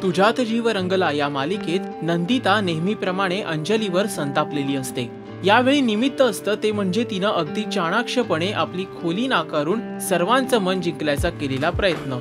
तुझ्यात जीव रंगला या मालिकेत नंदिता नेहमीप्रमाणे अंजलीवर संतापलेली असते। यावेळी निमित्त असतं ते म्हणजे तिनं अगदी चाणाक्षपणे आपली खोली नाकारून सर्वांचं मन जिंकण्याचा केलेला प्रयत्न।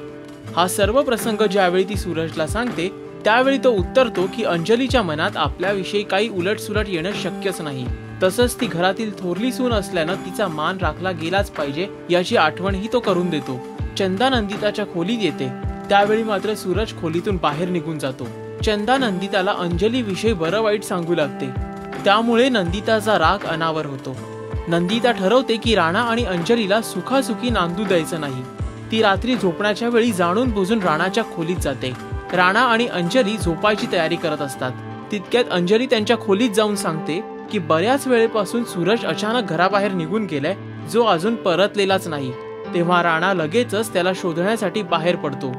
हा सर्व प्रसंग ज्यावेळी ती सूरजला सांगते त्यावेळी तो उत्तरतो की अंजलीच्या मनात आपल्याविषयी काही उलटसुलट येणं शक्यच नाही। तसंच ती घरातील थोरली सून असल्यानं तिचा मान राखला गेलाच पाहिजे याची आठवणही तो करून देतो। चंदा नंदिताच्या खोलीत येते त्यावेळी मात्र सूरज खोलीतून बाहेर निघून जातो। चंदा नंदिताला अंजली विषयी बरं वाईट सांगू लागते, त्यामुळे नंदिताचा राग अनावर होतो। नंदिता ठरवते की राणा आणि अंजलीला सुखासुखी नांदू द्यायचं नाही। ती रात्री झोपण्याच्या वेळी जाणून बुजून राणाच्या खोलीत जाते। राणा आणि अंजली झोपायची तयारी करत असतात। तितक्यात अंजली त्यांच्या खोलीत जाऊन सांगते की बऱ्याच वेळेपासून सूरज अचानक घराबाहेर निघून गेलाय, जो अजून परतलेलाच नाही। तेव्हा राणा लगेचच त्याला शोधण्यासाठी बाहेर पडतो।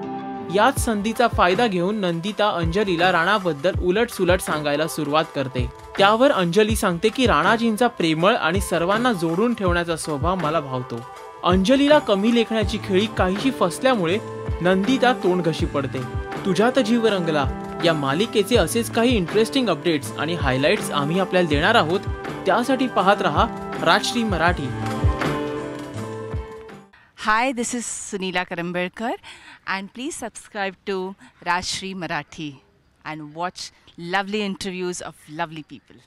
याच संधीचा फायदा घेऊन नंदिता अंजलीला राणाबद्दल उलटसुलट सांगायला सुरुवात करते। त्यावर अंजली सांगते की राणाजींचा प्रेमळ आणि सर्वांना जोडून ठेवण्याचा स्वभाव मला भावतो। अंजलीला कमी लेखण्याची खेळी काहीशी फसल्यामुळे नंदिता तोंडघशी पडते। तुझ्यात जीव रंगला या मालिकेचे असेच काही इंटरेस्टिंग अपडेट्स आणि हायलाइट्स आम्ही आपल्याला देणार आहोत, त्यासाठी पाहत रहा Rajshri Marathi. Hi, this is Sunila Karambelkar and please subscribe to Rajshri Marathi and watch lovely interviews of lovely people.